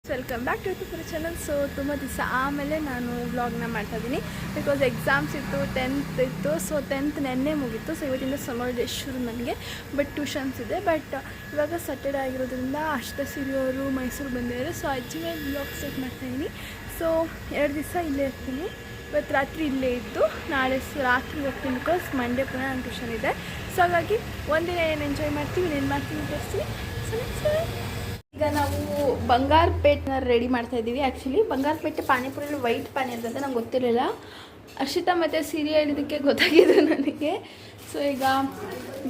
Welcome back to YouTube channel. So ತುಂಬ ದಿವಸ ಆಮೇಲೆ ನಾನು ವ್ಲಾಗ್ನ ಮಾಡ್ತಾಯಿದ್ದೀನಿ ಬಿಕಾಸ್ ಎಕ್ಸಾಮ್ಸ್ ಇತ್ತು, 10th ಇತ್ತು. ಸೊ 10th ನೆನ್ನೆ ಮುಗೀತು. ಸೊ ಇವತ್ತಿಂದ ಸಮರ್ ಡೇ ಶುರು ನನಗೆ. ಬಟ್ ಟ್ಯೂಷನ್ಸ್ ಇದೆ. ಬಟ್ ಇವಾಗ ಸ್ಯಾಟರ್ಡೇ ಆಗಿರೋದ್ರಿಂದ ಅಷ್ಟಸಿರಿ ಅವರು ಮೈಸೂರು ಬಂದಿದ್ದಾರೆ. ಸೊ ಅಜ್ಜಿ ಮೇಲೆ ವ್ಲಾಗ್ ಸೆಟ್ ಮಾಡ್ತಾಯಿದ್ದೀನಿ. ಸೊ 2 ದಿವಸ ಇಲ್ಲೇ ಇರ್ತೀನಿ. ಇವತ್ತು ರಾತ್ರಿ ಇಲ್ಲೇ ಇದ್ದು ನಾಳೆ ರಾತ್ರಿ ಹೋಗ್ತೀನಿ ಬಿಕಾಸ್ ಮಂಡೇ ಪುನಃ ನನ್ನ ಟ್ಯೂಷನ್ ಇದೆ. ಸೊ ಹಾಗಾಗಿ ಒಂದಿನ ಏನು ಎಂಜಾಯ್ ಮಾಡ್ತೀವಿ, ಏನು ಮಾಡ್ತೀವಿ ತೋರಿಸ್ತೀವಿ. ಸೊ ಈಗ ನಾವು ಬಂಗಾರಪೇಟೆನ ರೆಡಿ ಮಾಡ್ತಾಯಿದ್ದೀವಿ. ಆ್ಯಕ್ಚುಲಿ ಬಂಗಾರಪೇಟೆ ಪಾನಿಪುರಿಯಲ್ಲಿ ವೈಟ್ ಪಾನಿ ಅಂತಂದರೆ ನಂಗೆ ಗೊತ್ತಿರಲಿಲ್ಲ. ಅರ್ಷಿತಾ ಮತ್ತು ಸೀರೆ ಹೇಳಿದ್ದಕ್ಕೆ ಗೊತ್ತಾಗಿದ್ದು ನನಗೆ. ಸೊ ಈಗ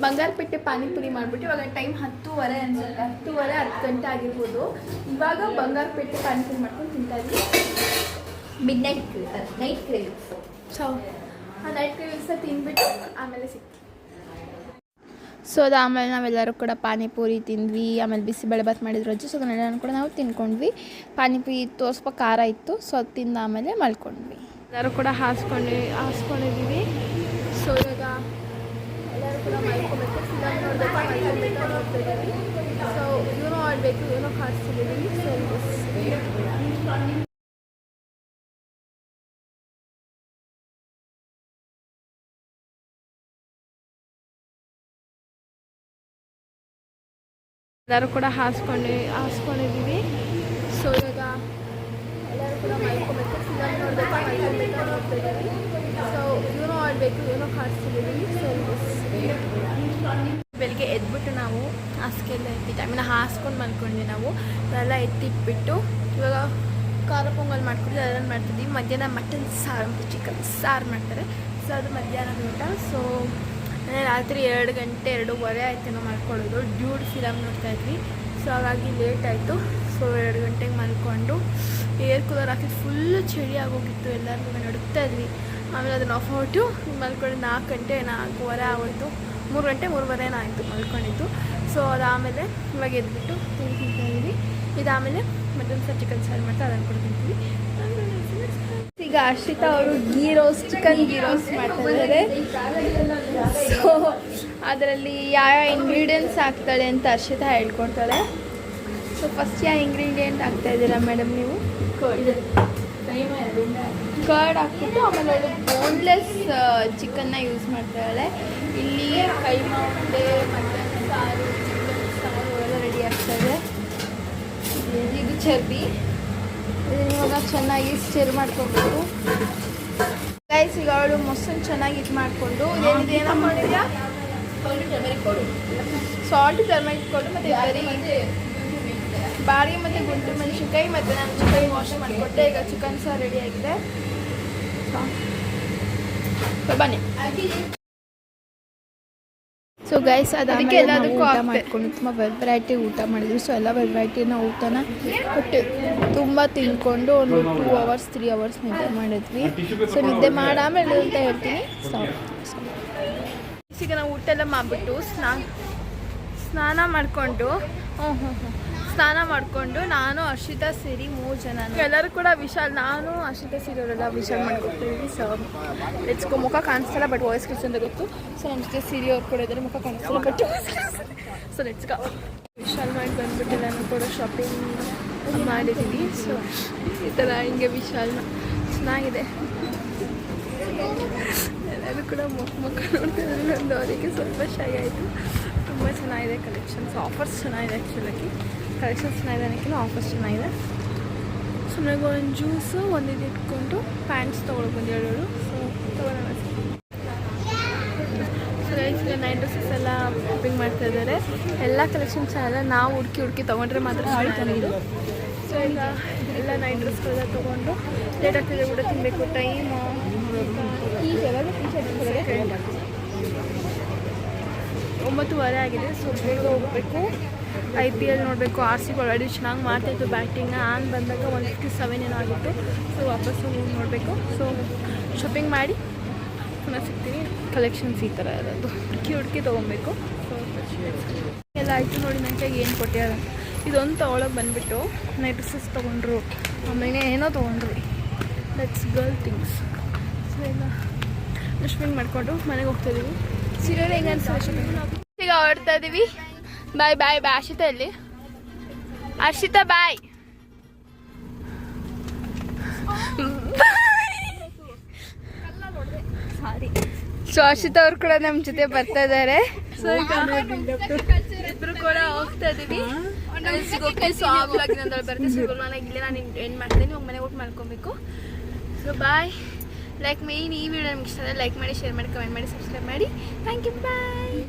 ಬಂಗಾರಪೇಟೆ ಪಾನಿಪುರಿ ಮಾಡಿಬಿಟ್ಟು ಇವಾಗ ಟೈಮ್ 10:30 ಅನ್ಸುತ್ತೆ, 10:30 10 ಗಂಟೆ ಆಗಿರ್ಬೋದು. ಇವಾಗ ಬಂಗಾರಪೇಟೆ ಪಾನಿಪುರಿ ಮಾಡ್ಕೊಂಡು ತಿಂತಾಯಿದ್ವಿ. Night cravings. ಸೊ ಆ ನೈಟ್ ಕ್ರೇವಿಂಗ್ಸ್ನ ತಿಂದ್ಬಿಟ್ಟು ಆಮೇಲೆ ಸಿಗ್ತೀವಿ. ಸೊ ಆಮೇಲೆ ನಾವೆಲ್ಲರೂ ಕೂಡ ಪಾನಿಪುರಿ ತಿಂದ್ವಿ. ಆಮೇಲೆ ಬಿಸಿಬೇಳೆಭಾತ್ ಮಾಡಿದ್ರು ಅಜ್ಜಿ. ಸೊ ಅದನ್ನೆಲ್ಲನೂ ಕೂಡ ನಾವು ತಿನ್ಕೊಂಡ್ವಿ. ಪಾನಿಪುರಿ ಇತ್ತು, ಸ್ವಲ್ಪ ಖಾರ ಇತ್ತು. ಸೊ ಅದು ತಿಂದ ಆಮೇಲೆ ಮಲ್ಕೊಂಡ್ವಿ. ಎಲ್ಲರೂ ಕೂಡ ಹಾಸ್ಕೊಂಡಿದ್ದೀವಿ. ಸೊ ಇವಾಗ ಎಲ್ಲರೂ ಕೂಡ ಮಲ್ಕೊಬೇಕು. ಫಿಲಮ್ ನೋಡಬೇಕು, ನೋಡ್ತಿದ್ದೀವಿ. ಸೊ ಏನೋ ಆಡಬೇಕು, ಏನೋ ಹಾಸ್ತಿದ್ದೀವಿ. ಸೊ ಎಲ್ಲರೂ ಕೂಡ ಹಾಸ್ಕೊಂಡಿದ್ದೀವಿ. ಸೊ ಇವಾಗ ಎಲ್ಲರೂ ಕೂಡ ಮಲ್ಕೊಬೇಕು. ಫಿಲಮ್ ನೋಡಬೇಕು, ನೋಡ್ತಿದ್ದೀವಿ. ಸೊ ಏನೋ ಆಡಬೇಕು, ಏನೋ ಹಾಸ್ತಿದ್ದೀವಿ. ಸೊ ಬೆಳಿಗ್ಗೆ ಎದ್ಬಿಟ್ಟು ನಾವು ಹಾಸಿಗೆಲ್ಲ ಎತ್ತಿಟ್ಟು ಆಮೇಲೆ ಹಾಸ್ಕೊಂಡು ಮಲ್ಕೊಂಡ್ವಿ. ನಾವು ಅದೆಲ್ಲ ಎತ್ತಿಟ್ಬಿಟ್ಟು ಇವಾಗ ಖಾರ ಪೊಂಗಲ್ ಮಾಡ್ಕೊಂಡು ಅದನ್ನು ಮಾಡ್ತಿದ್ವಿ. ಮಧ್ಯಾಹ್ನ ಮಟನ್ ಸಾರು ಮತ್ತು ಚಿಕನ್ ಸಾರು ಮಾಡ್ತಾರೆ. ಸೊ ಅದು ಮಧ್ಯಾಹ್ನದ ಊಟ. ಸೊ ರಾತ್ರಿ 2 ಗಂಟೆ 2:30 ಆಯ್ತು ನಾವು ಮಲ್ಕೊಳ್ಳೋದು. ಡ್ಯೂಡ್ ಫಿಲಮ್ ನೋಡ್ತಾಯಿದ್ವಿ. ಸೊ ಹಾಗಾಗಿ ಲೇಟ್ ಆಯಿತು. ಸೊ 2 ಗಂಟೆಗೆ ಮಲ್ಕೊಂಡು ಏರ್ ಕೂಲರ್ ಹಾಕಿ ಫುಲ್ಲು ಚಳಿ ಆಗೋಗಿತ್ತು. ಎಲ್ಲರಿಗೂ ನಡುತ್ತಾ ಇದ್ವಿ. ಆಮೇಲೆ ಅದನ್ನು ಆಫ್ ಔಟು ಮಲ್ಕೊಂಡು 4 ಗಂಟೆ 4:15 ಆಗೋಯ್ತು. 3 ಗಂಟೆ 3:30 ಆಯಿತು ಮಲ್ಕೊಂಡಿದ್ದು. ಸೊ ಅದಾದಮೇಲೆ ಇವಾಗ ಎದ್ಬಿಟ್ಟು ತಿಂತಾಯಿದ್ವಿ. ಇದಾದಮೇಲೆ ಮಟನ್ ಸಾರು ಚಿಕನ್ ಸಾರು ಮಾಡ್ತಾ ಅದನ್ನು ಕೂಡ ತಿಂತೀವಿ. ಈಗ ಅರ್ಷಿತಾ ಅವರು ಚಿಕನ್ ಗೀ ರೋಸ್ಟ್ ಮಾಡ್ತಾ ಇದ್ದಾರೆ. ಸೊ ಅದರಲ್ಲಿ ಯಾವ ಇಂಗ್ರೀಡಿಯೆಂಟ್ಸ್ ಹಾಕ್ತಾಳೆ ಅಂತ ಅರ್ಷಿತಾ ಹೇಳ್ಕೊಡ್ತಾಳೆ. ಸೊ ಫಸ್ಟ್ ಯಾವ ಇಂಗ್ರೀಡಿಯೆಂಟ್ ಹಾಕ್ತಾ ಇದ್ದೀರಾ ಮೇಡಮ್ ನೀವು? ಕರ್ಡ್ ಹಾಕ್ಬಿಟ್ಟು ಆಮೇಲೆ ಅವಳು ಬೋನ್ಲೆಸ್ ಚಿಕನ್ನ ಯೂಸ್ ಮಾಡ್ತಾಳೆ. ಇಲ್ಲಿ ಕೈಮಾ ಉಂಡೆ, ಮಟನ್ ಸಾರು, ಚಿಕನ್ ಸಾರು ಎಲ್ಲ ರೆಡಿ ಆಗ್ತಾಯಿದೆ. ಇದು ಚರ್ಬಿ. ಇವಾಗ ಚೆನ್ನಾಗಿ ಸ್ಟಿರ್ ಮಾಡ್ಕೊಬೇಕು. ಗೈಸ್ ಈಗ ಅವಳು ಮೊಸರು ಚೆನ್ನಾಗಿ ಇದು ಮಾಡಿಕೊಂಡು ಏನಿದೆ ಏನೋ ಮಾಡಿದ್ಯಾ? ಸಾಲ್ಟ್ ಟರ್ಮರಿಕ್ ಕೊಡು ಮತ್ತು ಬಾಡಿಗೆ ಮತ್ತು ಗುಂಟು ಮೆಣಸಿನ್ಕಾಯಿ ಮತ್ತು ನಾನು ಚಿಕನ್ ವಾಶ್ ಮಾಡಿಕೊಟ್ಟೆ. ಈಗ ಚಿಕನ್ ಸಾರು ರೆಡಿ ಆಗಿದೆ. ಬನ್ನಿ. ಸೊ ಗೈಸ್ ಅದಕ್ಕೆ ಎಲ್ಲದಕ್ಕೂ ಊಟ ಮಾಡಿಕೊಂಡು ತುಂಬ ವೆರೈಟಿ ಊಟ ಮಾಡಿದ್ವಿ. ಸೊ ಎಲ್ಲ ವೆರೈಟಿನ ಊಟನ ಕೊಟ್ಟು ತುಂಬ ತಿನ್ಕೊಂಡು ಒಂದು 2 hours 3 hours ನಿದ್ದೆ ಮಾಡಿದ್ವಿ. ಸೊ ನಿದ್ದೆ ಮಾಡಾಮೇಲೆ ಅಂತ ಹೇಳ್ತೀನಿ. ಈಗ ನಾವು ಊಟ ಎಲ್ಲ ಮಾಡಿಬಿಟ್ಟು ಸ್ನಾನ ಮಾಡಿಕೊಂಡು ಸ್ನಾನ ಮಾಡಿಕೊಂಡು ನಾನು ಅರ್ಷಿತಾ ಸೇರಿ 3 ಜನ ಎಲ್ಲರೂ ಕೂಡ ನಾನು ಅರ್ಷಿತಾ ಸೇರಿ ಅವರೆಲ್ಲ ವಿಶಾಲ್ ಮಾಡ್ಕೊಡ್ತೀವಿ. So let's go. ಮುಖ ಕಾಣಿಸ್ತಲ್ಲ ಬಟ್ ವಾಯ್ಸ್ ಕೆಲಸ ಅಂತ ಗೊತ್ತು. ಸೊ ನಮ್ಮ ಜೊತೆ ಸೀರಿ ಅವ್ರು ಕೂಡ ಇದ್ದಾರೆ. ಮುಖ ಕಾಣಿಸ್ತಲ್ಲ ಬಟ್ ಸೊ ಲೆಟ್ಸ್ಕೋ. ವಿಶಾಲ್ ಮಾಡಿ ಬಂದುಬಿಟ್ಟು ನಾನು ಕೂಡ ಶಾಪಿಂಗ್ ಮಾಡಿದ್ದೀವಿ. ಸೊ ಈ ಥರ ಹಿಂಗೆ ವಿಶಾಲ್ನ ಚೆನ್ನಾಗಿದೆ. ಎಲ್ಲರೂ ಕೂಡ ಮುಖ ನೋಡ್ತಿದ್ದಾರೆ. ಒಂದು ಅವರಿಗೆ ಸ್ವಲ್ಪ ಶೈ ಆಯಿತು. ತುಂಬ ಚೆನ್ನಾಗಿದೆ ಕಲೆಕ್ಷನ್ಸ್. ಆಫರ್ಸ್ ಚೆನ್ನಾಗಿದೆ. ಆ್ಯಕ್ಚುಲಾಗಿ ಕಲೆಕ್ಷನ್ಸ್ ಚೆನ್ನಾಗಿದೆ ಅನ್ನೋಕ್ಕಿಂತ ಆಫರ್ಸ್ ಚೆನ್ನಾಗಿದೆ. ಸುಮ್ಮನೆ ಒಂದು ಜ್ಯೂಸು ಒಂದಿದ್ದು ಇಟ್ಕೊಂಡು ಪ್ಯಾಂಟ್ಸ್ ತೊಗೊಳಕ್ಕೆ ಬಂದಿರೋಳು. ಸೊ ತೊಗೊಳ್ಳೋಣ. ಸೊ ಈಗ ನೈಟ್ ಡ್ರೆಸ್ಸಸ್ ಎಲ್ಲ ಶಾಪಿಂಗ್ ಮಾಡ್ತಾಯಿದ್ದಾರೆ. ಎಲ್ಲ ಕಲೆಕ್ಷನ್ಸ್ ಎಲ್ಲ ನಾವು ಹುಡುಕಿ ತೊಗೊಂಡ್ರೆ ಮಾತ್ರ ಚೆನ್ನಾಗಿದೆ. ಸೊ ಈಗ ಎಲ್ಲ ನೈಟ್ ಡ್ರೆಸ್ಗಳೆಲ್ಲ ತೊಗೊಂಡು ಲೇಟ್ ಆಗ್ತಿದೆ. ಊಟ ತಿನ್ನಬೇಕು. ಟೈಮು 9:30 ಆಗಿದೆ. ಸೊ ಬೇಗ ಹೋಗಬೇಕು. IPL ನೋಡಬೇಕು. RCB ಆಲ್ರೆಡಿ ಚೆನ್ನಾಗಿ ಮಾಡ್ತಾಯಿತ್ತು ಬ್ಯಾಟಿಂಗ್ನ. ಆನ್ ಬಂದಾಗ 157 ಏನೋ ಆಗಿತ್ತು. ಸೊ ವಾಪಸ್ಸು ನೋಡಬೇಕು. ಸೊ ಶಾಪಿಂಗ್ ಮಾಡಿ ಪುನಃ ಸಿಗ್ತೀನಿ. ಕಲೆಕ್ಷನ್ಸ್ ಈ ಥರ ಇರೋದು ಹುಡುಕಿ ತೊಗೊಬೇಕು. ಸೊ ಎಲ್ಲ ಆಯಿತು ನೋಡಿ. ನನಗೆ ಏನು ಕೊಟ್ಟ್ಯಾರ ಇದೊಂದು ತೊಗೊಳಕ್ಕೆ ಬಂದುಬಿಟ್ಟು ನೈಟ್ ಡ್ರೆಸ್ಸಸ್ ತೊಗೊಂಡ್ರು. ಆಮೇಲೆ ಏನೋ ತೊಗೊಂಡ್ರಿ. That's girl things. ಸೊ ಈಗ ಶಾಪಿಂಗ್ ಮಾಡಿಕೊಂಡು ಮನೆಗೆ ಹೋಗ್ತಾಯಿದ್ದೀವಿ. ಸೀರಿಯಲ್ ಹೆಂಗೆ ಅನ್ಸುತ್ತೆ? ಈಗ ಹೊರಡ್ತಾ ಇದ್ದೀವಿ. ಬಾಯ್ ಬಾಯ್ ಬಾಯ್. ಅರ್ಷಿತಾ ಎಲ್ಲಿ? ಅರ್ಷಿತಾ ಬಾಯ್. ಸಾರಿ. ಸೊ ಹರ್ಷಿತಾ ಅವ್ರು ಕೂಡ ನಮ್ಮ ಜೊತೆ ಬರ್ತಾ ಇದ್ದಾರೆ. ಸೊ ಈಗ ಇಬ್ರು ಕೂಡ ಹೋಗ್ತಾ ಇದೀವಿ. ಸೊ ಆ ಬ್ಲಾಗ್ ಬರುತ್ತೆ. ಸೊ ನಾನು ಇಲ್ಲೇ ನಾನು ಎಂಡ್ ಮಾಡ್ತೀನಿ. ಹೋಗಿ ಮನೆಗೆ ಊಟ ಮಾಡ್ಕೊಬೇಕು. So bye. ಲೈಕ್ ಈ ವಿಡಿಯೋ ನಿಮ್ಗೆ ಇಷ್ಟ ಆದರೆ ಲೈಕ್ ಮಾಡಿ, ಶೇರ್ ಮಾಡಿ, ಕಮೆಂಟ್ ಮಾಡಿ, ಸಬ್ಸ್ಕ್ರೈಬ್ ಮಾಡಿ. Thank you, bye.